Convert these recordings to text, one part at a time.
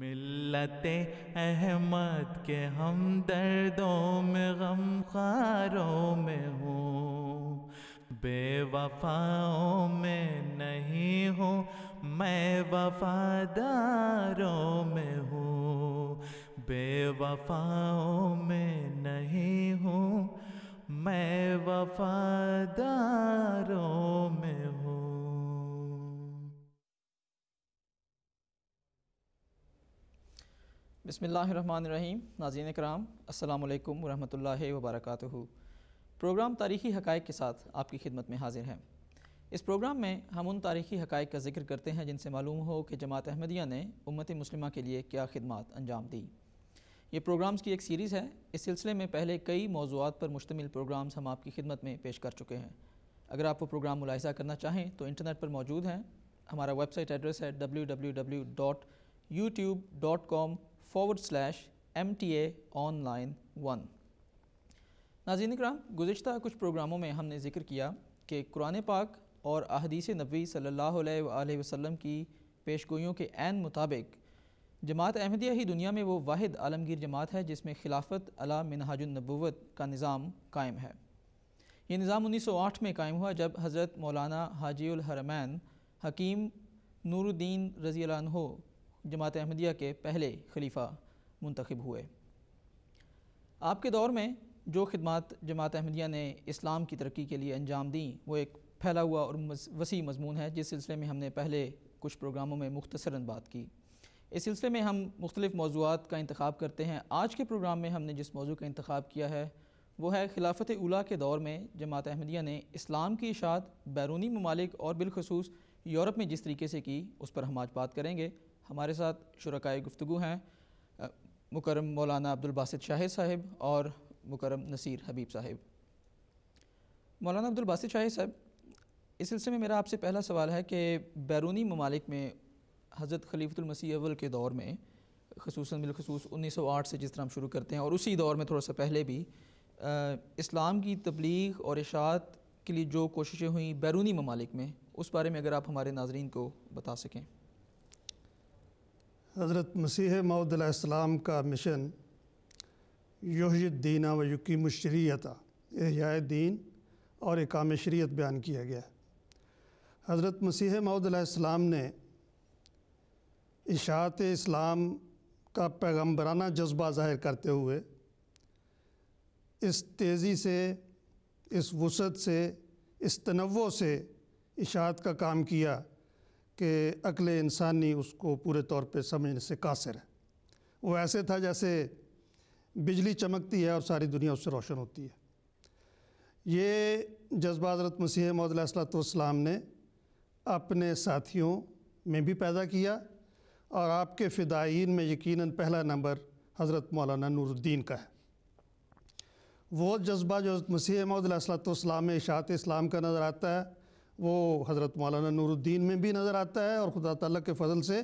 ملت احمد کے ہم دردوں میں غم خواروں میں ہوں، بے وفاؤں میں نہیں ہوں میں وفاداروں میں ہوں، بے وفاؤں میں نہیں ہوں میں وفاداروں میں ہوں۔ بسم اللہ الرحمن الرحیم۔ ناظرین اکرام، السلام علیکم ورحمۃ اللہ وبرکاتہ۔ پروگرام تاریخی حقائق کے ساتھ آپ کی خدمت میں حاضر ہیں۔ اس پروگرام میں ہم ان تاریخی حقائق کا ذکر کرتے ہیں جن سے معلوم ہو کہ جماعت احمدیہ نے امت مسلمہ کے لیے کیا خدمات انجام دی۔ یہ پروگرامز کی ایک سیریز ہے۔ اس سلسلے میں پہلے کئی موضوعات پر مشتمل پروگرامز ہم آپ کی خدمت میں پیش کر چکے ہیں۔ اگر آپ وہ پروگرام ملاحظہ کرنا چاہیں تو انٹرنیٹ پر موجود ہیں۔ ہمارا ویب سائٹ ایڈریس ہے www.youtube.com/MTA online1۔ ناظرین اکرام، گزشتہ کچھ پروگراموں میں ہم نے ذکر کیا کہ قرآن پاک اور احادیث نبوی صلی اللہ علیہ وآلہ وسلم کی پیشگوئیوں کے عین مطابق جماعت احمدیہ ہی دنیا میں وہ واحد عالمگیر جماعت ہے جس میں خلافت علی منہاج النبوت کا نظام قائم ہے۔ یہ نظام 1908 میں قائم ہوا جب حضرت مولانا حاجی الحرمین حکیم نور الدین رضی اللہ عنہ جماعت احمدیہ کے پہلے خلیفہ منتخب ہوئے۔ آپ کے دور میں جو خدمات جماعت احمدیہ نے اسلام کی ترقی کے لیے انجام دیں وہ ایک پھیلا ہوا اور وسیع مضمون ہے، جس سلسلے میں ہم نے پہلے کچھ پروگراموں میں مختصراً بات کی۔ اس سلسلے میں ہم مختلف موضوعات کا انتخاب کرتے ہیں۔ آج کے پروگرام میں ہم نے جس موضوع کا انتخاب کیا ہے وہ ہے خلافت اولیٰ کے دور میں جماعت احمدیہ نے اسلام کی اشاعت بیرونی ممالک اور بالخصوص یورپ میں جس طریقے سے کی، اس پر ہم آج بات کریں گے۔ ہمارے ساتھ شرکائے گفتگو ہیں مکرم مولانا عبدالباسط شاہد صاحب اور مکرم نصیر حبیب صاحب۔ مولانا عبدالباسط شاہد صاحب، اس سلسلے میں میرا آپ سے پہلا سوال ہے کہ بیرونی ممالک میں حضرت خلیفۃ المسیح اول کے دور میں خصوصاً بالخصوص 1908 سے جس طرح ہم شروع کرتے ہیں اور اسی دور میں تھوڑا سا پہلے بھی اسلام کی تبلیغ اور اشاعت کے لیے جو کوششیں ہوئیں بیرونی ممالک میں، اس بارے میں اگر آپ ہمارے ناظرین کو بتا سکیں۔ حضرت مسیح موعود علیہ السلام کا مشن یحیی الدین و یقیم الشریعۃ، احیاء دین اور اقام شریعت بیان کیا گیا ہے۔ حضرت مسیح موعود علیہ السلام نے اشاعت اسلام کا پیغمبرانہ جذبہ ظاہر کرتے ہوئے اس تیزی سے، اس وسعت سے، اس تنوع سے اشاعت کا کام کیا کہ عقل انسانی اس کو پورے طور پہ سمجھنے سے قاصر ہے۔ وہ ایسے تھا جیسے بجلی چمکتی ہے اور ساری دنیا اس سے روشن ہوتی ہے۔ یہ جذبہ حضرت مسیح موعود علیہ السلام نے اپنے ساتھیوں میں بھی پیدا کیا اور آپ کے فدائین میں یقیناً پہلا نمبر حضرت مولانا نور الدین کا ہے۔ وہ جذبہ جو حضرت مسیح موعود علیہ السلام میں اشاعت اسلام کا نظر آتا ہے وہ حضرت مولانا نور الدین میں بھی نظر آتا ہے، اور خدا تعالیٰ کے فضل سے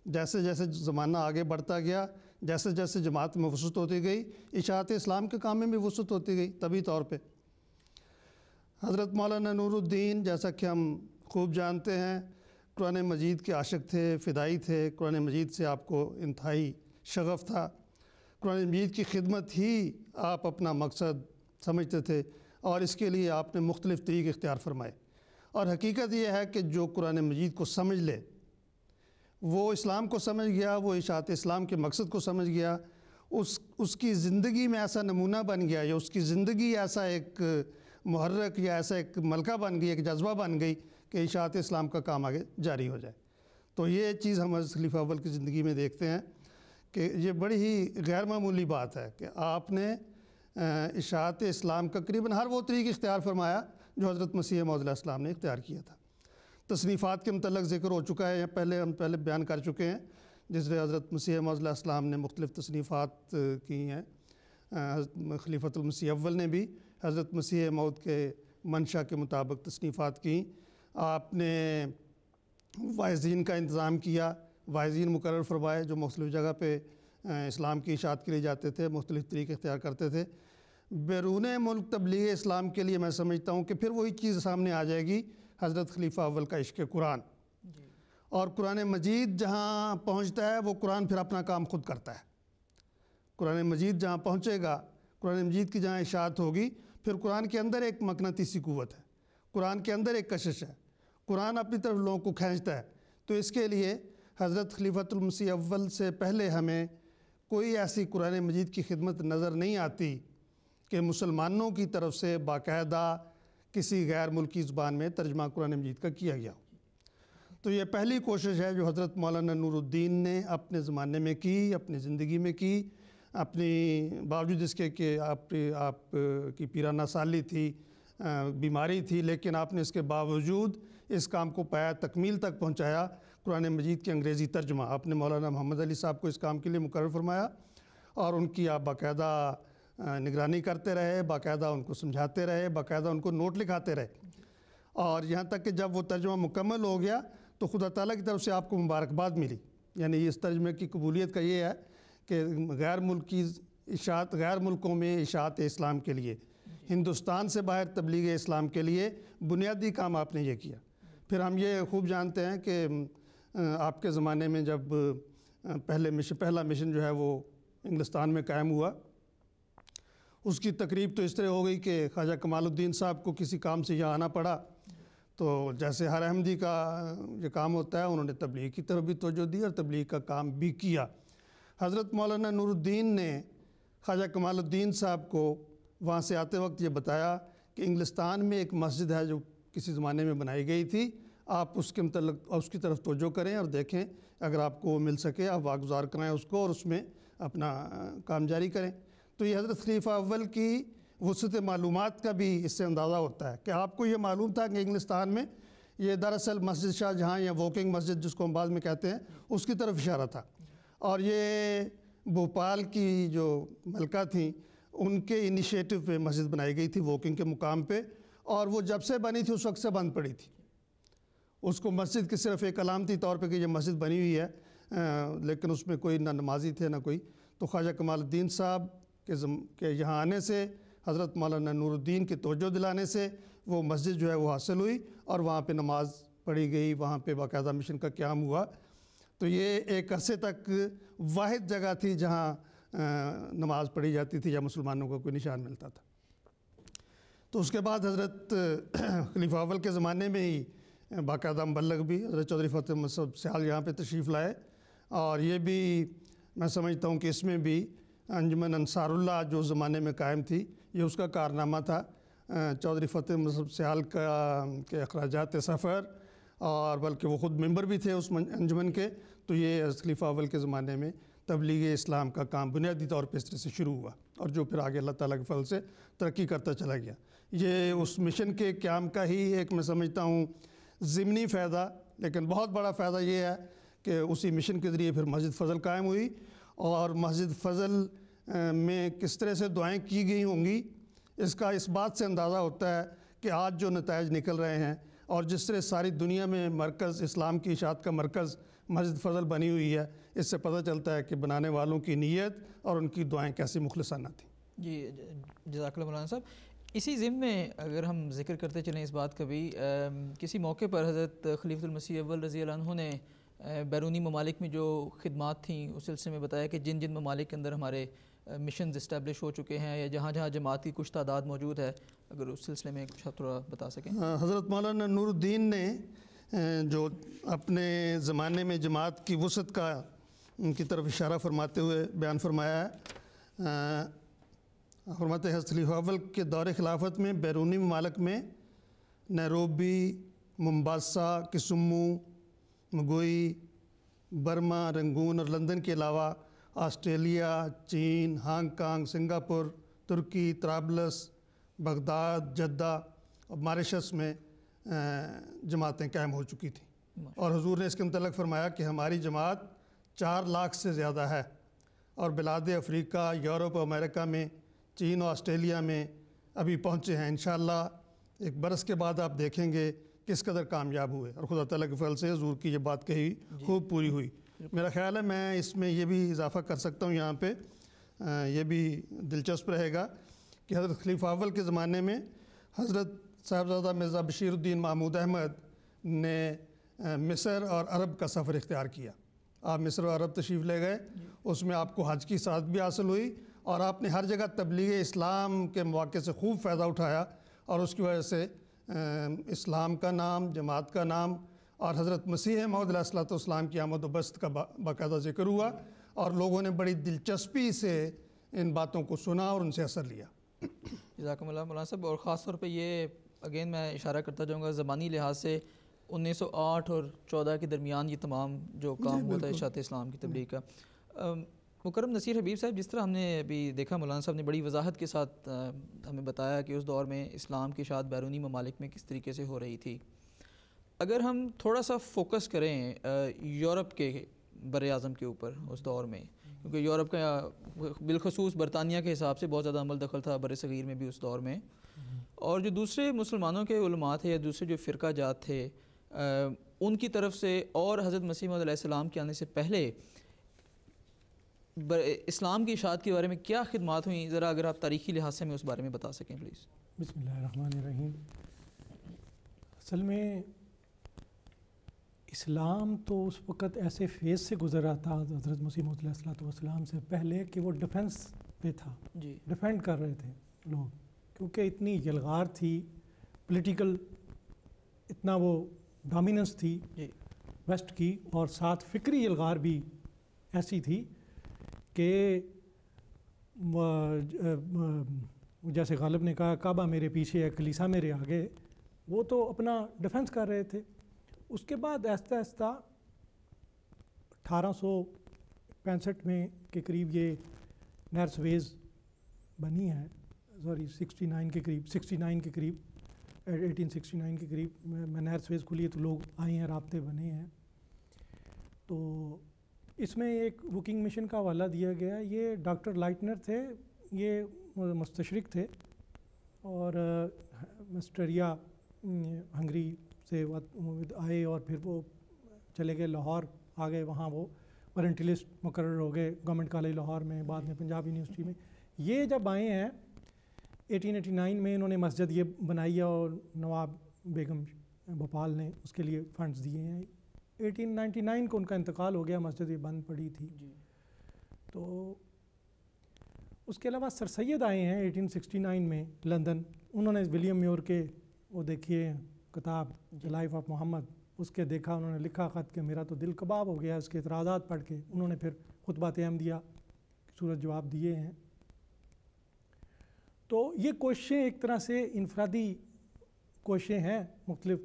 جیسے جیسے زمانہ آگے بڑھتا گیا، جیسے جیسے جماعت میں وسعت ہوتی گئی، اشاعت اسلام کے کام میں بھی وسعت ہوتی گئی۔ طبی طور پہ حضرت مولانا نور الدین، جیسا کہ ہم خوب جانتے ہیں، قرآن مجید کے عاشق تھے، فدائی تھے۔ قرآن مجید سے آپ کو انتہائی شغف تھا۔ قرآن مجید کی خدمت ہی آپ اپنا مقصد سمجھتے تھے اور اس کے لیے آپ نے مختلف طریقے اختیار فرمائے۔ اور حقیقت یہ ہے کہ جو قرآن مجید کو سمجھ لے وہ اسلام کو سمجھ گیا، وہ اشاعت اسلام کے مقصد کو سمجھ گیا، اس کی زندگی میں ایسا نمونہ بن گیا یا اس کی زندگی ایسا ایک محرک یا ایسا ایک ملکہ بن گئی، ایک جذبہ بن گئی کہ اشاعت اسلام کا کام آگے جاری ہو جائے۔ تو یہ چیز ہم حضرت خلیفہ اول کی زندگی میں دیکھتے ہیں کہ یہ بڑی ہی غیر معمولی بات ہے کہ آپ نے اشاعت اسلام کا قریباً ہر وہ طریق اختیار فرمایا جو حضرت مسیح موعود علیہ السلام نے اختیار کیا تھا۔ تصنیفات کے متعلق ذکر ہو چکا ہے، ہم پہلے بیان کر چکے ہیں، جس میں حضرت مسیح موعود علیہ السلام نے مختلف تصنیفات کی ہیں۔ حضرت خلیفۃ المسیح اول نے بھی حضرت مسیح موعود کے منشا کے مطابق تصنیفات کی۔ آپ نے واعظین کا انتظام کیا، واعظین مقرر فرمائے جو مختلف جگہ پہ اسلام کی اشاعت کے لیے جاتے تھے، مختلف طریقے اختیار کرتے تھے۔ بیرون ملک تبلیغ اسلام کے لیے میں سمجھتا ہوں کہ پھر وہی چیز سامنے آ جائے گی، حضرت خلیفہ اول کا عشق قرآن اور قرآن مجید جہاں پہنچتا ہے وہ قرآن پھر اپنا کام خود کرتا ہے۔ قرآن مجید جہاں پہنچے گا، قرآن مجید کی جہاں اشاعت ہوگی، پھر قرآن کے اندر ایک مقناطیسی قوت ہے، قرآن کے اندر ایک کشش ہے، قرآن اپنی طرف لوگوں کو کھینچتا ہے۔ تو اس کے لیے حضرت خلیفۃ المسیح اول سے پہلے ہمیں کوئی ایسی قرآن مجید کی خدمت نظر نہیں آتی کہ مسلمانوں کی طرف سے باقاعدہ کسی غیر ملکی زبان میں ترجمہ قرآن مجید کا کیا گیا ہو۔ تو یہ پہلی کوشش ہے جو حضرت مولانا نور الدین نے اپنے زمانے میں کی، اپنی زندگی میں کی، اپنی باوجود اس کے کہ آپ کی پیرانہ سالی تھی، بیماری تھی، لیکن آپ نے اس کے باوجود اس کام کو پایا تکمیل تک پہنچایا۔ قرآن مجید کے انگریزی ترجمہ آپ نے مولانا محمد علی صاحب کو اس کام کے لیے مقرر فرمایا، اور ان کی آپ باقاعدہ نگرانی کرتے رہے، باقاعدہ ان کو سمجھاتے رہے، باقاعدہ ان کو نوٹ لکھاتے رہے، اور یہاں تک کہ جب وہ ترجمہ مکمل ہو گیا تو خدا تعالیٰ کی طرف سے آپ کو مبارکباد ملی۔ یعنی اس ترجمے کی قبولیت کا یہ ہے کہ غیر ملکی اشاعت، غیر ملکوں میں اشاعت اسلام کے لیے، ہندوستان سے باہر تبلیغ اسلام کے لیے بنیادی کام آپ نے یہ کیا۔ پھر ہم یہ خوب جانتے ہیں کہ آپ کے زمانے میں جب پہلا مشن جو ہے وہ انگلستان میں قائم ہوا، اس کی تقریب تو اس طرح ہو گئی کہ خواجہ کمال الدین صاحب کو کسی کام سے یہاں آنا پڑا، تو جیسے ہر احمدی کا یہ کام ہوتا ہے، انہوں نے تبلیغ کی طرف بھی توجہ دی اور تبلیغ کا کام بھی کیا۔ حضرت مولانا نور الدین نے خواجہ کمال الدین صاحب کو وہاں سے آتے وقت یہ بتایا کہ انگلستان میں ایک مسجد ہے جو کسی زمانے میں بنائی گئی تھی، آپ اس کے متعلق اس کی طرف توجہ کریں اور دیکھیں، اگر آپ کو مل سکے آپ واگزار کرائیں اس کو اور اس میں اپنا کام جاری کریں۔ تو یہ حضرت خلیفہ اول کی وسعت معلومات کا بھی اس سے اندازہ ہوتا ہے کہ آپ کو یہ معلوم تھا کہ انگلستان میں یہ دراصل مسجد شاہ جہاں یا واکنگ مسجد جس کو ہم بعد میں کہتے ہیں اس کی طرف اشارہ تھا، اور یہ بھوپال کی جو ملکہ تھیں ان کے انیشیٹو پہ مسجد بنائی گئی تھی واکنگ کے مقام پہ، اور وہ جب سے بنی تھی اس وقت سے بند پڑی تھی۔ اس کو مسجد کی صرف ایک علامتی طور پہ کہ یہ مسجد بنی ہوئی ہے، لیکن اس میں کوئی نہ نمازی تھے نہ کوئی۔ تو خواجہ کمال الدین صاحب کے یہاں آنے سے، حضرت مولانا نور الدین کے توجہ دلانے سے وہ مسجد جو ہے وہ حاصل ہوئی اور وہاں پہ نماز پڑھی گئی، وہاں پہ باقاعدہ مشن کا قیام ہوا۔ تو یہ ایک عرصے تک واحد جگہ تھی جہاں نماز پڑھی جاتی تھی یا مسلمانوں کا کوئی نشان ملتا تھا۔ تو اس کے بعد حضرت خلیفہ اول کے زمانے میں ہی باقاعدہ مبلغ بھی حضرت چودھری فتح محمد سیال یہاں پہ تشریف لائے، اور یہ بھی میں سمجھتا ہوں کہ اس میں بھی انجمن انصار اللہ جو زمانے میں قائم تھی یہ اس کا کارنامہ تھا۔ چودھری فتح محمد سیال کے اخراجات سفر، اور بلکہ وہ خود ممبر بھی تھے اس انجمن کے، تو یہ خلیفہ اول کے زمانے میں تبلیغ اسلام کا کام بنیادی طور پہ اس طرح سے شروع ہوا، اور جو پھر آگے اللہ تعالیٰ کے فضل سے ترقی کرتا چلا گیا۔ یہ اس مشن کے قیام کا ہی ایک میں سمجھتا ہوں ضمنی فائدہ، لیکن بہت بڑا فائدہ یہ ہے کہ اسی مشن کے ذریعے پھر مسجد فضل قائم ہوئی، اور مسجد فضل میں کس طرح سے دعائیں کی گئی ہوں گی اس کا اس بات سے اندازہ ہوتا ہے کہ آج جو نتائج نکل رہے ہیں، اور جس طرح ساری دنیا میں مرکز اسلام کی اشاعت کا مرکز مسجد فضل بنی ہوئی ہے، اس سے پتہ چلتا ہے کہ بنانے والوں کی نیت اور ان کی دعائیں کیسی مخلصانہ تھیں۔ جی جزاک اللہ مولانا صاحب۔ اسی ضمن میں اگر ہم ذکر کرتے چلیں اس بات کا بھی، کسی موقع پر حضرت خلیفۃ المسیح اول رضی اللہ عنہ نے بیرونی ممالک میں جو خدمات تھیں اس سلسلے میں بتایا کہ جن جن ممالک کے اندر ہمارے مشنز اسٹیبلش ہو چکے ہیں یا جہاں جہاں جماعت کی کچھ تعداد موجود ہے، اگر اس سلسلے میں کچھ تھوڑا بتا سکیں۔ حضرت مولانا نور الدین نے جو اپنے زمانے میں جماعت کی وسعت کی طرف اشارہ فرماتے ہوئے بیان فرمایا ہے، فرماتے ہیں حضرت خلیفہ اول کے دور خلافت میں بیرونی ممالک میں نیروبی، ممباسا، کسمو، مگوئی، برما، رنگون اور لندن کے علاوہ آسٹریلیا، چین، ہانگ کانگ، سنگاپور، ترکی، طرابلس، بغداد، جدہ اور ماریشس میں جماعتیں قائم ہو چکی تھیں، اور حضور نے اس کے متعلق فرمایا کہ ہماری جماعت 4 لاکھ سے زیادہ ہے، اور بلاد افریقہ، یورپ اور امریکہ میں، چین اور آسٹریلیا میں ابھی پہنچے ہیں۔ انشاءاللہ ایک برس کے بعد آپ دیکھیں گے کس قدر کامیاب ہوئے، اور خدا تعالیٰ کے فضل سے حضور کی یہ بات کہی خوب پوری ہوئی۔ میرا خیال ہے میں اس میں یہ بھی اضافہ کر سکتا ہوں یہاں پہ، یہ بھی دلچسپ رہے گا کہ حضرت خلیفہ اول کے زمانے میں حضرت صاحبزادہ مرزا بشیر الدین محمود احمد نے مصر اور عرب کا سفر اختیار کیا. آپ مصر اور عرب تشریف لے گئے, اس میں آپ کو حج کی سعادت بھی حاصل ہوئی اور آپ نے ہر جگہ تبلیغ اسلام کے مواقع سے خوب فائدہ اٹھایا, اور اس کی وجہ سے اسلام کا نام, جماعت کا نام اور حضرت مسیح موعود علیہ الصلوۃ والسلام کی آمد و بست کا باقاعدہ ذکر ہوا, اور لوگوں نے بڑی دلچسپی سے ان باتوں کو سنا اور ان سے اثر لیا. جزاکم اللہ مولانا صاحب. اور خاص طور پہ یہ اگین میں اشارہ کرتا جاؤں گا, زبانی لحاظ سے 1908 اور 14 کے درمیان یہ تمام جو کام ہوا تھا اشاعت اسلام کی تبلیغ کا. مکرم نصیر حبیب صاحب, جس طرح ہم نے ابھی دیکھا مولانا صاحب نے بڑی وضاحت کے ساتھ ہمیں بتایا کہ اس دور میں اسلام کی اشاعت بیرونی ممالک میں کس طریقے سے ہو رہی تھی. اگر ہم تھوڑا سا فوکس کریں یورپ کے بر اعظم کے اوپر اس دور میں, کیونکہ یورپ کا بالخصوص برطانیہ کے حساب سے بہت زیادہ عمل دخل تھا بر صغیر میں بھی اس دور میں, اور جو دوسرے مسلمانوں کے علماء تھے یا دوسرے جو فرقہ جات تھے ان کی طرف سے اور حضرت مسیح موعود علیہ السلام کے آنے سے پہلے اسلام کی اشاعت کے بارے میں کیا خدمات ہوئیں, ذرا اگر آپ تاریخی لحاظ سے ہمیں اس بارے میں بتا سکیں پلیز. بسم اللہ الرحمن الرحیم. اصل میں اسلام تو اس وقت ایسے فیز سے گزر رہا تھا حضرت مسیح موعود علیہ الصلوۃ والسلام سے پہلے کہ وہ ڈیفنس پہ تھا, ڈیفینڈ کر رہے تھے لوگ, کیونکہ اتنی یلغار تھی پولیٹیکل, اتنا وہ ڈومیننس تھی ویسٹ کی, اور ساتھ فکری یلغار بھی ایسی تھی کہ جیسے غالب نے کہا کعبہ میرے پیچھے ہے کلیسا میرے آگے, وہ تو اپنا ڈیفنس کر رہے تھے. اس کے بعد آہستہ آہستہ 1865 میں کے قریب یہ نہر سویز بنی ہے, سوری 69 کے قریب 1869 کے قریب میں نہر سویز کھلی ہے, تو لوگ آئے ہیں, رابطے بنے ہیں. تو اس میں ایک بکنگ مشن کا حوالہ دیا گیا. یہ ڈاکٹر لائٹنر تھے, یہ مستشرق تھے, اور مسٹریا ہنگری سے آئے, اور پھر وہ چلے گئے لاہور, آ گئے وہاں وہ اورینٹلسٹ مقرر ہو گئے گورنمنٹ کالج لاہور میں, بعد میں پنجاب یونیورسٹی میں. یہ جب آئے ہیں 1889 میں انہوں نے مسجد یہ بنائی ہے, اور نواب بیگم بھوپال نے اس کے لیے فنڈز دیے ہیں. 1899 کو ان کا انتقال ہو گیا, مسجد یہ بند پڑی تھی. تو اس کے علاوہ سر سید آئے ہیں 1869 میں لندن, انہوں نے ولیم میور کے وہ دیکھیے کتاب لائف آف محمد, اس کے دیکھا, انہوں نے لکھا خط کہ میرا تو دل کباب ہو گیا اس کے اعتراضات پڑھ کے. انہوں نے پھر خطبات احمدیہ کی صورت جواب دیے ہیں. تو یہ کوششیں ایک طرح سے انفرادی کوششیں ہیں, مختلف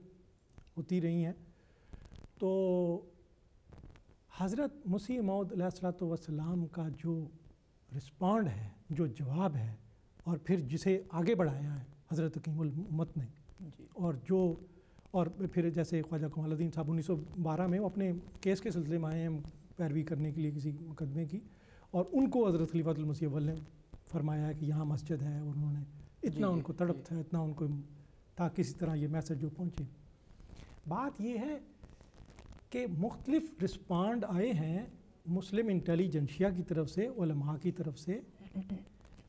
ہوتی رہی ہیں. تو حضرت مسیح موعود علیہ الصلوۃ والسلام کا جو رسپانڈ ہے, جو جواب ہے, اور پھر جسے آگے بڑھایا ہے حضرت حکیم الامت نے, اور پھر جیسے خواجہ کمال الدین صاحب 1912 میں وہ اپنے کیس کے سلسلے میں آئے ہیں پیروی کرنے کے لیے کسی مقدمے کی, اور ان کو حضرت خلیفۃ المسیح اول نے فرمایا ہے کہ یہاں مسجد ہے, اور انہوں نے اتنا ان کو تڑپ تھا, اتنا ان کو تھا کسی طرح یہ میسج جو پہنچے. بات یہ ہے کہ مختلف رسپانڈ آئے ہیں مسلم انٹیلیجنشیا کی طرف سے, علماء کی طرف سے,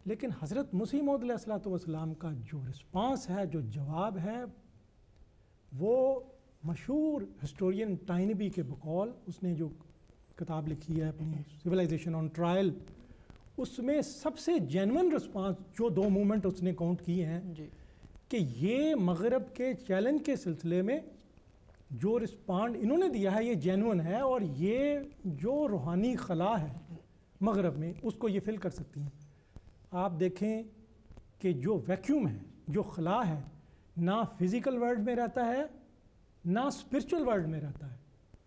لیکن حضرت مسیح موعود علیہ الصلوۃ والسلام کا جو رسپانس ہے, جو جواب ہے, وہ مشہور ہسٹورین ٹائنبی کے بقول, اس نے جو کتاب لکھی ہے اپنی سویلائزیشن آن ٹرائل, اس میں سب سے جینون رسپانس جو 2 مومنٹ اس نے کاؤنٹ کیے ہیں کہ یہ مغرب کے چیلنج کے سلسلے میں جو رسپانڈ انہوں نے دیا ہے یہ جینون ہے, اور یہ جو روحانی خلا ہے مغرب میں اس کو یہ فل کر سکتی ہیں. آپ دیکھیں کہ جو ویکیوم ہے, جو خلا ہے, نہ فزیکل ورلڈ میں رہتا ہے نہ اسپرچول ورلڈ میں رہتا ہے.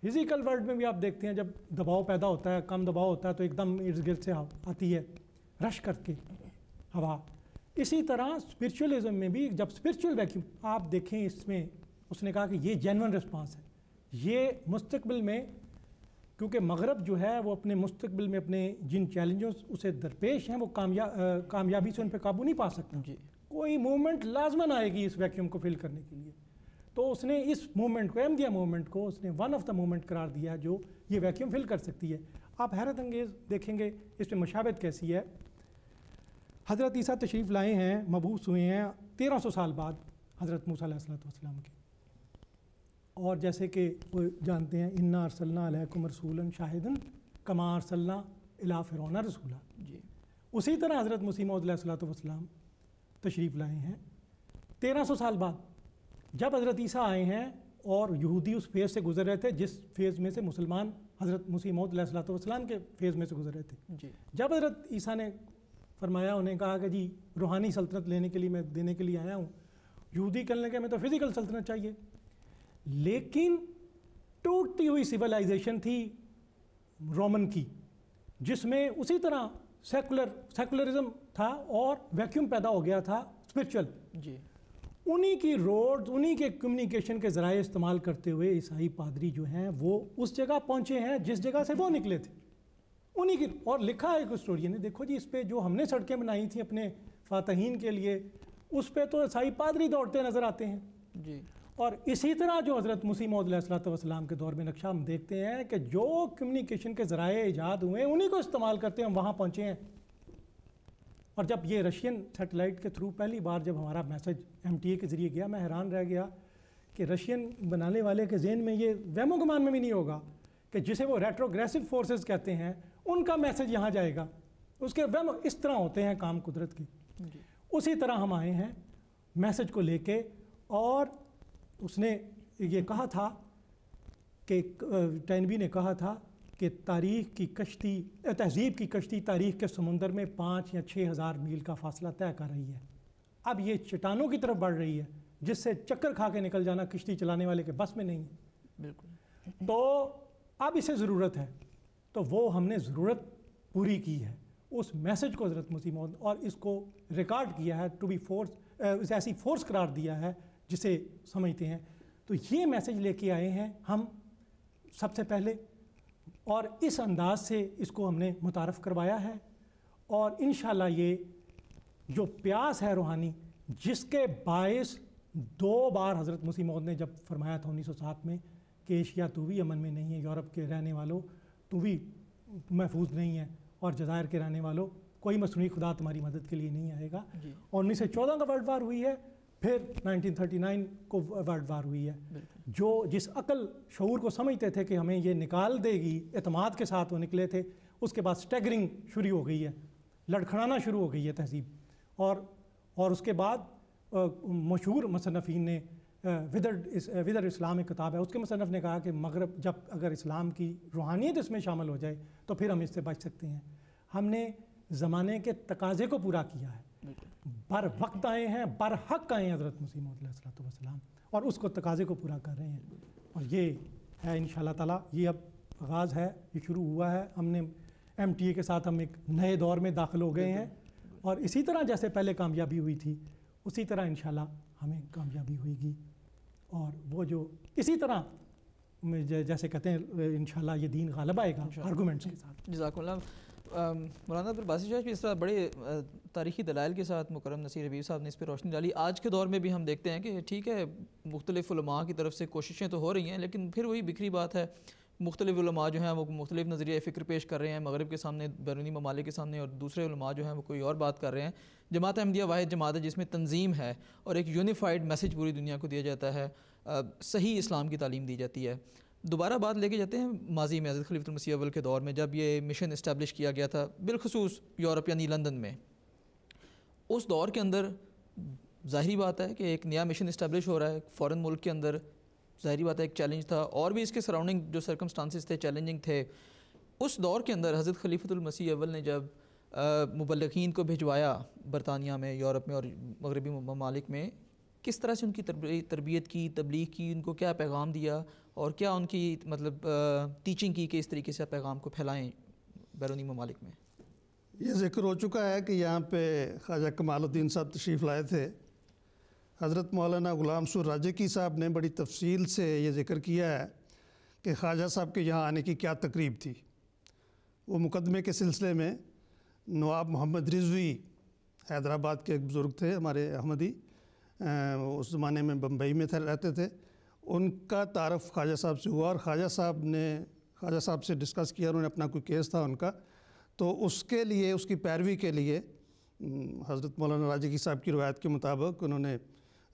فزیکل ورلڈ میں بھی آپ دیکھتے ہیں جب دباؤ پیدا ہوتا ہے, کم دباؤ ہوتا ہے, تو ایک دم ارد گرد سے آتی ہے رش کر کے ہوا. اسی طرح اسپرچولیزم میں بھی جب اسپرچول ویکیوم آپ دیکھیں, اس میں اس نے کہا کہ یہ جینون رسپانس ہے. یہ مستقبل میں, کیونکہ مغرب جو ہے وہ اپنے مستقبل میں اپنے جن چیلنجوں اسے درپیش ہیں وہ کامیابی سے ان پہ قابو نہیں پا سکتا. کوئی موومنٹ لازماً آئے گی اس ویکیوم کو فل کرنے کے لیے. تو اس نے اس موومنٹ کو, احمدیہ موومنٹ کو, اس نے ون آف دا موومنٹ قرار دیا جو یہ ویکیوم فل کر سکتی ہے. آپ حیرت انگیز دیکھیں گے اس میں مشابہت کیسی ہے. حضرت عیسیٰ تشریف لائے ہیں, مبعوث ہوئے ہیں 1300 سال بعد حضرت موسیٰ علیہ السلام کے, اور جیسے کہ وہ جانتے ہیں انا ارسلنا علیکم رسولا شاہدا کما ارسلنا الی فرعون رسولا، جی اسی طرح حضرت مسیح موعود علیہ الصلوۃ والسلام تشریف لائے ہیں 1300 سال بعد، جب حضرت عیسیٰ آئے ہیں اور یہودی اس فیز سے گزر رہے تھے جس فیز میں سے مسلمان حضرت مسیح موعود علیہ الصلوۃ والسلام کے فیز میں سے گزر رہے تھے۔ جی جب حضرت عیسیٰ نے فرمایا، انہیں کہا کہ جی روحانی سلطنت لینے کے لیے میں دینے کے لیے آیا ہوں، یہودی کہنے کے میں تو فزیکل سلطنت چاہیے، لیکن ٹوٹتی ہوئی سویلائزیشن تھی رومن کی، جس میں اسی طرح سیکولرزم تھا اور ویکیوم پیدا ہو گیا تھا اسپرچل۔ جی انہی کی روڈز، انہی کے کمیونیکیشن کے ذرائع استعمال کرتے ہوئے عیسائی پادری جو ہیں وہ اس جگہ پہنچے ہیں جس جگہ سے وہ نکلے تھے انہی کی، اور لکھا ہے ایک ہسٹورین نے، دیکھو جی اس پہ جو ہم نے سڑکیں بنائی تھیں اپنے فاتحین کے لیے، اس پہ تو عیسائی پادری دوڑتے نظر آتے ہیں۔ جی اور اسی طرح جو حضرت مسیح موعود علیہ الصلوۃ والسلام کے دور میں نقشہ ہم دیکھتے ہیں کہ جو کمیونیکیشن کے ذرائع ایجاد ہوئے ہیں انہی کو استعمال کرتے ہیں، ہم وہاں پہنچے ہیں۔ اور جب یہ رشین سیٹلائٹ کے تھرو پہلی بار جب ہمارا میسج MTA کے ذریعے گیا، میں حیران رہ گیا کہ رشین بنانے والے کے ذہن میں یہ وہم و گمان میں بھی نہیں ہوگا کہ جسے وہ ریٹروگریسو فورسز کہتے ہیں ان کا میسج یہاں جائے گا، اس کے وہم اس طرح ہوتے ہیں کام قدرت کی۔ اسی طرح ہم آئے ہیں میسج کو لے کے، اور اس نے یہ کہا تھا کہ ٹینبی نے کہا تھا کہ تاریخ کی کشتی، تہذیب کی کشتی تاریخ کے سمندر میں 5 یا 6 ہزار میل کا فاصلہ طے کر رہی ہے، اب یہ چٹانوں کی طرف بڑھ رہی ہے جس سے چکر کھا کے نکل جانا کشتی چلانے والے کے بس میں نہیں ہے۔ بالکل، تو اب اسے ضرورت ہے، تو وہ ہم نے ضرورت پوری کی ہے اس میسج کو حضرت مسیح موعود، اور اس کو ریکارڈ کیا ہے ٹو بی فورس، ایسی فورس قرار دیا ہے جسے سمجھتے ہیں۔ تو یہ میسج لے کے آئے ہیں ہم سب سے پہلے، اور اس انداز سے اس کو ہم نے متعارف کروایا ہے، اور انشاءاللہ یہ جو پیاس ہے روحانی، جس کے باعث 2 بار حضرت مسیح موعود نے جب فرمایا تھا 1907 میں کہ ایشیا تو بھی امن میں نہیں ہے، یورپ کے رہنے والوں تو بھی محفوظ نہیں ہے، اور جزائر کے رہنے والوں کوئی مصنوعی خدا تمہاری مدد کے لیے نہیں آئے گا۔ اور 1914 کا ورلڈ وار ہوئی ہے، پھر 1939 کو ورلڈ وار ہوئی ہے۔ جو جس عقل شعور کو سمجھتے تھے کہ ہمیں یہ نکال دے گی، اعتماد کے ساتھ وہ نکلے تھے، اس کے بعد سٹیگرنگ شروع ہو گئی ہے، لڑکھڑانا شروع ہو گئی ہے تہذیب، اور اس کے بعد مشہور مصنفین نے ودر اسلام ایک کتاب ہے، اس کے مصنف نے کہا کہ مغرب جب اگر اسلام کی روحانیت اس میں شامل ہو جائے تو پھر ہم اس سے بچ سکتے ہیں۔ ہم نے زمانے کے تقاضے کو پورا کیا ہے، بر وقت آئے ہیں، بر حق آئے ہیں حضرت مسیح موعود علیہ الصلوۃ والسلام، اور اس کو تقاضے کو پورا کر رہے ہیں، اور یہ ہے انشاءاللہ تعالیٰ، یہ اب آغاز ہے، یہ شروع ہوا ہے۔ ہم نے MTA کے ساتھ ہم ایک نئے دور میں داخل ہو گئے ہیں، اور اسی طرح جیسے پہلے کامیابی ہوئی تھی اسی طرح انشاءاللہ ہمیں کامیابی ہوئے گی، اور وہ جو اسی طرح جیسے کہتے ہیں انشاءاللہ یہ دین غالب آئے گا آرگومنٹس کے ساتھ۔ جزاک اللہ۔ مولانا عبدالباسط شاہ اس طرح بڑے تاریخی دلائل کے ساتھ مکرم نصیر حبیب صاحب نے اس پہ روشنی ڈالی۔ آج کے دور میں بھی ہم دیکھتے ہیں کہ ٹھیک ہے مختلف علماء کی طرف سے کوششیں تو ہو رہی ہیں، لیکن پھر وہی بکھری بات ہے، مختلف علماء جو ہیں وہ مختلف نظریہ فکر پیش کر رہے ہیں، مغرب کے سامنے، بیرونی ممالک کے سامنے، اور دوسرے علماء جو ہیں وہ کوئی اور بات کر رہے ہیں۔ جماعت احمدیہ واحد جماعت ہے جس میں تنظیم ہے اور ایک یونیفائڈ میسج پوری دنیا کو دیا جاتا ہے، صحیح اسلام کی تعلیم دی جاتی ہے۔ دوبارہ بات لے کے جاتے ہیں ماضی میں حضرت خلیفۃ المسیح اول کے دور میں، جب یہ مشن اسٹیبلش کیا گیا تھا بالخصوص یورپ یعنی لندن میں، اس دور کے اندر ظاہری بات ہے کہ ایک نیا مشن اسٹیبلش ہو رہا ہے فورن ملک کے اندر، ظاہری بات ہے ایک چیلنج تھا، اور بھی اس کے سراؤنڈنگ جو سرکمسٹانسز تھے چیلنجنگ تھے۔ اس دور کے اندر حضرت خلیفۃ المسیح اول نے جب مبلغین کو بھجوایا برطانیہ میں، یورپ میں اور مغربی ممالک میں، کس طرح سے ان کی تربیت کی، تبلیغ کی، ان کو کیا پیغام دیا، اور کیا ان کی مطلب ٹیچنگ کی کہ اس طریقے سے پیغام کو پھیلائیں بیرونی ممالک میں؟ یہ ذکر ہو چکا ہے کہ یہاں پہ خواجہ کمال الدین صاحب تشریف لائے تھے۔ حضرت مولانا غلام سور راجکی صاحب نے بڑی تفصیل سے یہ ذکر کیا ہے کہ خواجہ صاحب کے یہاں آنے کی کیا تقریب تھی۔ وہ مقدمے کے سلسلے میں نواب محمد رضوی حیدرآباد کے ایک بزرگ تھے ہمارے احمدی، اس زمانے میں بمبئی میں رہتے تھے، ان کا تعارف خواجہ صاحب سے ہوا، اور خواجہ صاحب سے ڈسکس کیا، انہوں نے اپنا کوئی کیس تھا ان کا، تو اس کے لیے، اس کی پیروی کے لیے حضرت مولانا راجکی صاحب کی روایت کے مطابق انہوں نے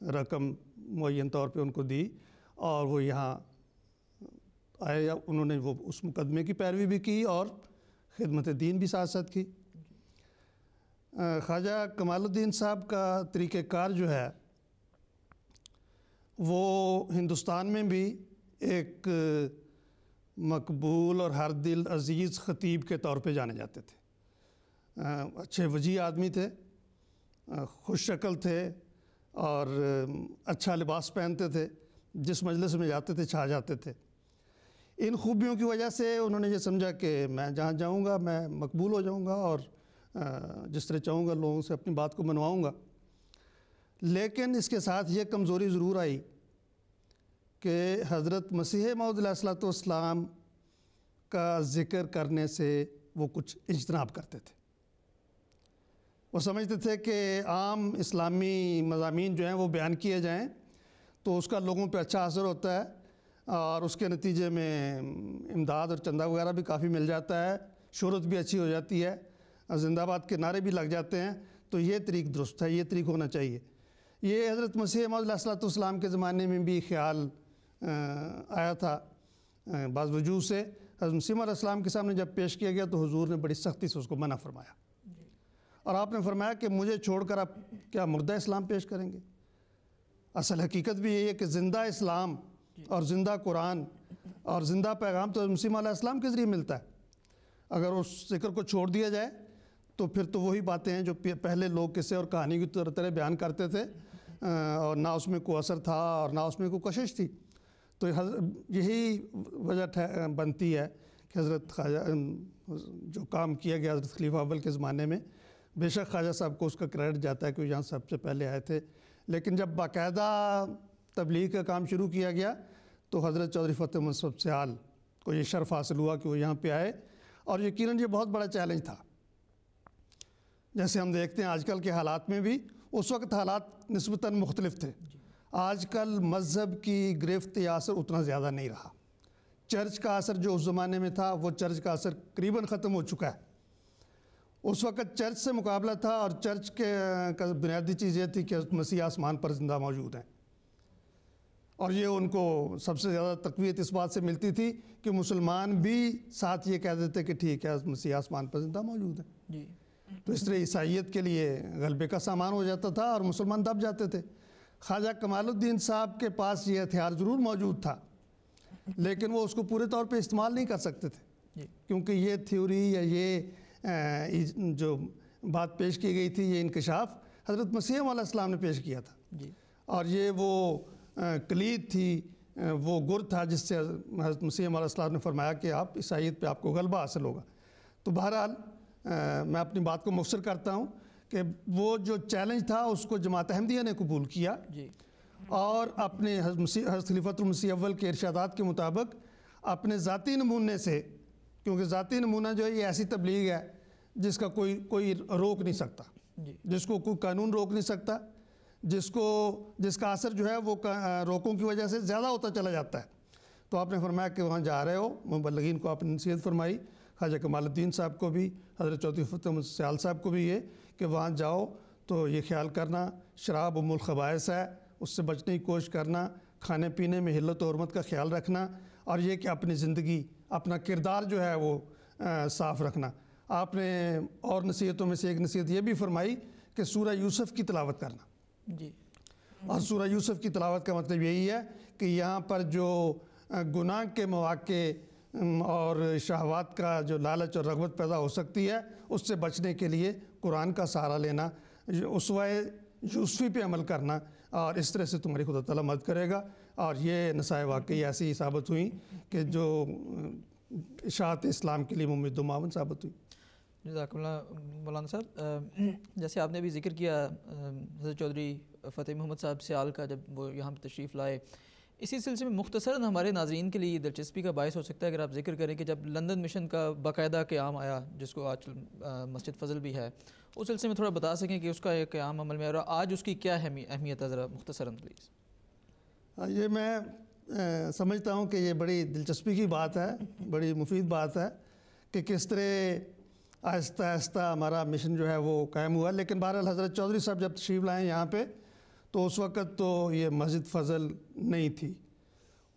رقم معین طور پہ ان کو دی، اور وہ یہاں آئے، انہوں نے وہ اس مقدمے کی پیروی بھی کی اور خدمت دین بھی ساتھ ساتھ کی۔ خواجہ کمال الدین صاحب کا طریقہ کار جو ہے وہ ہندوستان میں بھی ایک مقبول اور ہر دل عزیز خطیب کے طور پہ جانے جاتے تھے۔ اچھے وجیح آدمی تھے، خوش شکل تھے اور اچھا لباس پہنتے تھے، جس مجلس میں جاتے تھے چھا جاتے تھے۔ ان خوبیوں کی وجہ سے انہوں نے یہ سمجھا کہ میں جہاں جاؤں گا میں مقبول ہو جاؤں گا اور جس طرح چاہوں گا لوگوں سے اپنی بات کو منواؤں گا۔ لیکن اس کے ساتھ یہ کمزوری ضرور آئی کہ حضرت مسیح موعود علیہ الصلوۃ والسلام کا ذکر کرنے سے وہ کچھ اجتناب کرتے تھے۔ وہ سمجھتے تھے کہ عام اسلامی مضامین جو ہیں وہ بیان کیے جائیں تو اس کا لوگوں پہ اچھا اثر ہوتا ہے اور اس کے نتیجے میں امداد اور چندہ وغیرہ بھی کافی مل جاتا ہے، شہرت بھی اچھی ہو جاتی ہے، زندہ باد کے نعرے بھی لگ جاتے ہیں، تو یہ طریق درست ہے، یہ طریق ہونا چاہیے۔ یہ حضرت مسیح موعود علیہ الصلوۃ والسلام کے زمانے میں بھی خیال آیا تھا بعض وجوہ سے۔ حضرت مسیح علیہ السلام کے سامنے جب پیش کیا گیا تو حضور نے بڑی سختی سے اس کو منع فرمایا، اور آپ نے فرمایا کہ مجھے چھوڑ کر آپ کیا مردہ اسلام پیش کریں گے؟ اصل حقیقت بھی یہی ہے کہ زندہ اسلام اور زندہ قرآن اور زندہ پیغام تو مسیح علیہ السلام کے ذریعے ملتا ہے۔ اگر اس ذکر کو چھوڑ دیا جائے تو پھر تو وہی باتیں ہیں جو پہلے لوگ قصے اور کہانی کی طرح بیان کرتے تھے، اور نہ اس میں کوئی اثر تھا اور نہ اس میں کوئی کشش تھی۔ تو یہی وجہ بنتی ہے کہ حضرت خواجہ جو کام کیا گیا حضرت خلیفہ اول کے زمانے میں، بے شک خواجہ صاحب کو اس کا کریڈٹ جاتا ہے کہ وہ یہاں سب سے پہلے آئے تھے، لیکن جب باقاعدہ تبلیغ کا کام شروع کیا گیا تو حضرت چودھری فتح محمد سیال کو یہ شرف حاصل ہوا کہ وہ یہاں پہ آئے، اور یقیناً یہ بہت بڑا چیلنج تھا۔ جیسے ہم دیکھتے ہیں آج کل کے حالات میں بھی اس وقت حالات نسبتاً مختلف تھے۔ آج کل مذہب کی گرفت یا اثر اتنا زیادہ نہیں رہا۔ چرچ کا اثر جو اس زمانے میں تھا وہ چرچ کا اثر قریباً ختم ہو چکا ہے۔ اس وقت چرچ سے مقابلہ تھا، اور چرچ کے بنیادی چیز یہ تھی کہ مسیح آسمان پر زندہ موجود ہیں، اور یہ ان کو سب سے زیادہ تقویت اس بات سے ملتی تھی کہ مسلمان بھی ساتھ یہ کہہ دیتے کہ ٹھیک ہے مسیح آسمان پر زندہ موجود ہے۔ جی، تو اس طرح عیسائیت کے لیے غلبے کا سامان ہو جاتا تھا اور مسلمان دب جاتے تھے۔ خواجہ کمال الدین صاحب کے پاس یہ ہتھیار ضرور موجود تھا، لیکن وہ اس کو پورے طور پہ استعمال نہیں کر سکتے تھے، کیونکہ یہ تھیوری یا یہ جو بات پیش کی گئی تھی، یہ انکشاف حضرت مسیح علیہ السلام نے پیش کیا تھا، اور یہ وہ کلید تھی، وہ گر تھا جس سے حضرت مسیح علیہ السلام نے فرمایا کہ آپ عیسائیت پہ آپ کو غلبہ حاصل ہوگا۔ تو بہرحال میں اپنی بات کو مختصر کرتا ہوں کہ وہ جو چیلنج تھا اس کو جماعت احمدیہ نے قبول کیا، اور اپنے حضرت خلیفۃ المسیح اول کے ارشادات کے مطابق اپنے ذاتی نمونے سے، کیونکہ ذاتی نمونہ جو ہے یہ ایسی تبلیغ ہے جس کا کوئی روک نہیں سکتا، جس کو کوئی قانون روک نہیں سکتا، جس کا اثر جو ہے وہ روکوں کی وجہ سے زیادہ ہوتا چلا جاتا ہے۔ تو آپ نے فرمایا کہ وہاں جا رہے ہو، مبلغین کو آپ نے نصیحت فرمائی، خواجہ کمال الدین صاحب کو بھی، حضرت چودھری فتح محمد سیال صاحب کو بھی، یہ کہ وہاں جاؤ تو یہ خیال کرنا شراب ام الخبائث ہے، اس سے بچنے کی کوشش کرنا، کھانے پینے میں حلت و حرمت کا خیال رکھنا، اور یہ کہ اپنی زندگی اپنا کردار جو ہے وہ صاف رکھنا۔ آپ نے اور نصیحتوں میں سے ایک نصیحت یہ بھی فرمائی کہ سورہ یوسف کی تلاوت کرنا، اور سورہ یوسف کی تلاوت کا مطلب یہی ہے کہ یہاں پر جو گناہ کے مواقع اور شہوات کا جو لالچ اور رغبت پیدا ہو سکتی ہے اس سے بچنے کے لیے قرآن کا سہارا لینا، اسوہ یوسفی پہ عمل کرنا، اور اس طرح سے تمہاری خدا تعالیٰ مدد کرے گا۔ اور یہ نصائح واقعی ایسی ثابت ہوئیں کہ جو اشاعت اسلام کے لیے ممد و معاون ثابت ہوئی۔ جزاک اللہ مولانا صاحب، جیسے آپ نے بھی ذکر کیا حضرت چودھری فتح محمد صاحب سیال کا، جب وہ یہاں پہ تشریف لائے، اسی سلسلے میں مختصراً ہمارے ناظرین کے لیے دلچسپی کا باعث ہو سکتا ہے اگر آپ ذکر کریں کہ جب لندن مشن کا باقاعدہ قیام آیا، جس کو آج مسجد فضل بھی ہے، اس سلسلے میں تھوڑا بتا سکیں کہ اس کا ایک قیام عمل میں، اور آج اس کی کیا اہمیت ہے، ذرا مختصراً پلیز۔ یہ میں سمجھتا ہوں کہ یہ بڑی دلچسپی کی بات ہے، بڑی مفید بات ہے کہ کس طرح آہستہ آہستہ ہمارا مشن جو ہے وہ قائم ہوا۔ لیکن بہرحال حضرت چودھری صاحب جب تشریف لائیں یہاں پہ تو اس وقت تو یہ مسجد فضل نہیں تھی،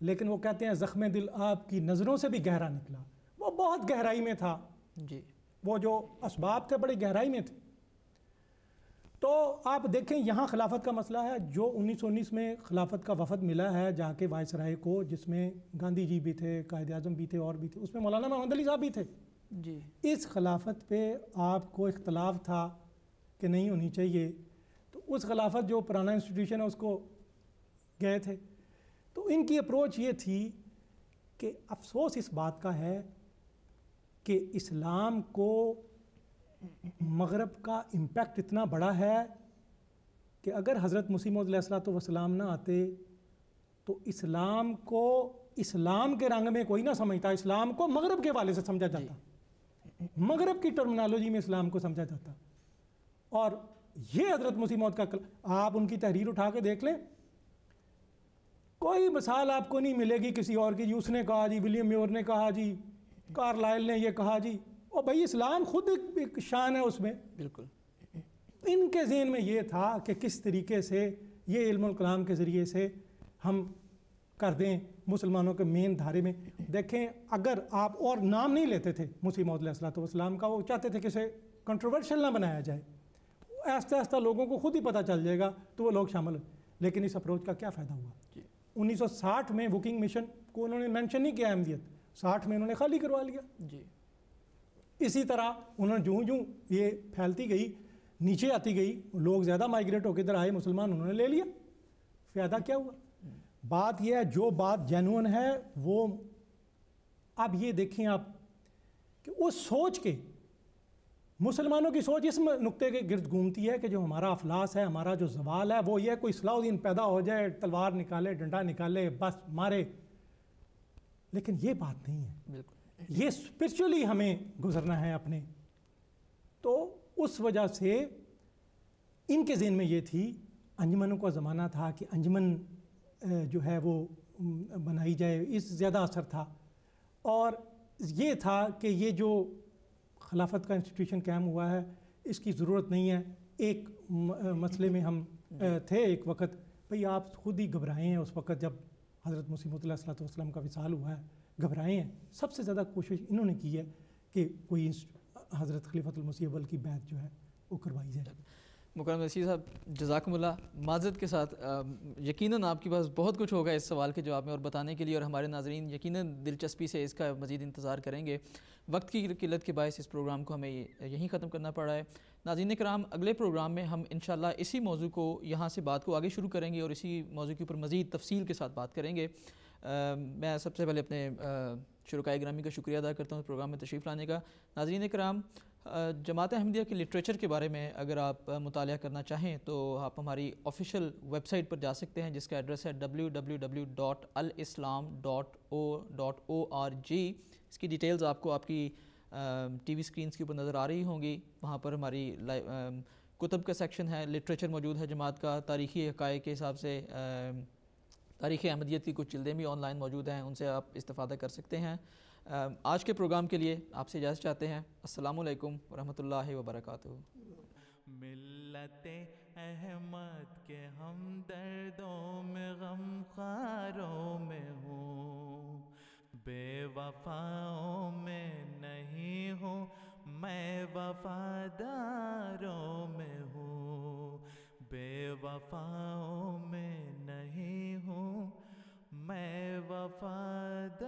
لیکن وہ کہتے ہیں زخم دل آپ کی نظروں سے بھی گہرا نکلا. وہ بہت گہرائی میں تھا. جی وہ جو اسباب تھے بڑی گہرائی میں تھے. تو آپ دیکھیں یہاں خلافت کا مسئلہ ہے. جو 1919 میں خلافت کا وفد ملا ہے جا کے وائسرائے کو، جس میں گاندھی جی بھی تھے، قائد اعظم بھی تھے اور بھی تھے، اس میں مولانا محمد علی صاحب بھی تھے. جی اس خلافت پہ آپ کو اختلاف تھا کہ نہیں ہونی چاہیے. تو اس خلافت جو پرانا انسٹیٹیوشن ہے اس کو گئے تھے. تو ان کی اپروچ یہ تھی کہ افسوس اس بات کا ہے کہ اسلام کو مغرب کا امپیکٹ اتنا بڑا ہے کہ اگر حضرت مسیح موعود علیہ الصلوۃ والسلام نہ آتے تو اسلام کو اسلام کے رنگ میں کوئی نہ سمجھتا. اسلام کو مغرب کے حوالے سے سمجھا جاتا، مغرب کی ٹرمنالوجی میں اسلام کو سمجھا جاتا. اور یہ حضرت مسیح موعود کا آپ ان کی تحریر اٹھا کے دیکھ لیں، کوئی مثال آپ کو نہیں ملے گی کسی اور کی. جی اس نے کہا، جی ولیم میور نے کہا، جی کارلائل نے یہ کہا. جی اور بھائی اسلام خود ایک شان ہے اس میں. بالکل. ان کے ذہن میں یہ تھا کہ کس طریقے سے یہ علم الکلام کے ذریعے سے ہم کر دیں مسلمانوں کے مین دھارے میں. دیکھیں اگر آپ اور نام نہیں لیتے تھے مسیح موعود علیہ الصلوۃ والسلام کا، وہ چاہتے تھے کہ اسے کنٹروورشل نہ بنایا جائے، آہستہ آہستہ لوگوں کو خود ہی پتہ چل جائے گا تو وہ لوگ شامل ہوئے. لیکن اس اپروچ کا کیا فائدہ ہوا؟ 1960 میں بکنگ مشن کو انہوں نے مینشن نہیں کیا اہمیت، 60 میں انہوں نے خالی کروا لیا. جی اسی طرح انہوں نے جوں یہ پھیلتی گئی، نیچے آتی گئی، لوگ زیادہ مائیگریٹ ہو کے ادھر آئے، مسلمان انہوں نے لے لیا. فائدہ کیا ہوا؟ بات یہ ہے جو بات جینون ہے وہ اب یہ دیکھیں آپ کہ اس سوچ کے مسلمانوں کی سوچ اس نقطے کے گرد گھومتی ہے کہ جو ہمارا افلاس ہے، ہمارا جو زوال ہے، وہ یہ کوئی صلاح الدین پیدا ہو جائے، تلوار نکالے، ڈنڈا نکالے، بس مارے. لیکن یہ بات نہیں ہے. بالکل. یہ اسپرچولی ہمیں گزرنا ہے اپنے. تو اس وجہ سے ان کے ذہن میں یہ تھی، انجمنوں کا زمانہ تھا کہ انجمن جو ہے وہ بنائی جائے، اس زیادہ اثر تھا. اور یہ تھا کہ یہ جو خلافت کا انسٹیٹیوشن قائم ہوا ہے اس کی ضرورت نہیں ہے. ایک مسئلے میں ہم تھے ایک وقت، بھئی آپ خود ہی گھبرائے ہیں اس وقت جب حضرت مسیح موعود علیہ الصلوۃ والسلام کا وصال ہوا ہے، گھبرائے ہیں. سب سے زیادہ کوشش انہوں نے کی ہے کہ کوئی حضرت خلیفۃ المسیح اول کی بیعت جو ہے وہ کروائی جائے. مکرم نصیر صاحب جزاکم اللہ. معذرت کے ساتھ یقیناً آپ کے پاس بہت کچھ ہوگا اس سوال کے جواب میں اور بتانے کے لیے، اور ہمارے ناظرین یقیناً دلچسپی سے اس کا مزید انتظار کریں گے. وقت کی قلت کے باعث اس پروگرام کو ہمیں یہیں ختم کرنا پڑا ہے. ناظرین کرام، اگلے پروگرام میں ہم انشاءاللہ اسی موضوع کو یہاں سے بات کو آگے شروع کریں گے اور اسی موضوع کے اوپر مزید تفصیل کے ساتھ بات کریں گے. میں سب سے پہلے اپنے شرکائے گرامی کا شکریہ ادا کرتا ہوں پروگرام میں تشریف لانے کا. ناظرین کرام، جماعت احمدیہ کی لٹریچر کے بارے میں اگر آپ مطالعہ کرنا چاہیں تو آپ ہماری آفیشیل ویب سائٹ پر جا سکتے ہیں جس کا ایڈریس ہے www.alislam.o.org. اس کی ڈیٹیلز آپ کو آپ کی ٹی وی سکرینز کے اوپر نظر آ رہی ہوں گی. وہاں پر ہماری کتب کا سیکشن ہے، لٹریچر موجود ہے جماعت کا، تاریخی حقائق کے حساب سے تاریخ احمدیت کی کچھ جلدیں بھی آن لائن موجود ہیں، ان سے آپ استفادہ کر سکتے ہیں. آج کے پروگرام کے لیے آپ سے اجازت چاہتے ہیں. السلام علیکم ورحمۃ اللہ وبرکاتہ. ملت احمد کے ہم دردوں میں غم خاروں میں ہوں، بے وفاؤں میں نہیں ہوں میں وفاداروں میں ہوں، بے وفاؤں میں نہیں ہوں میں وفاداروں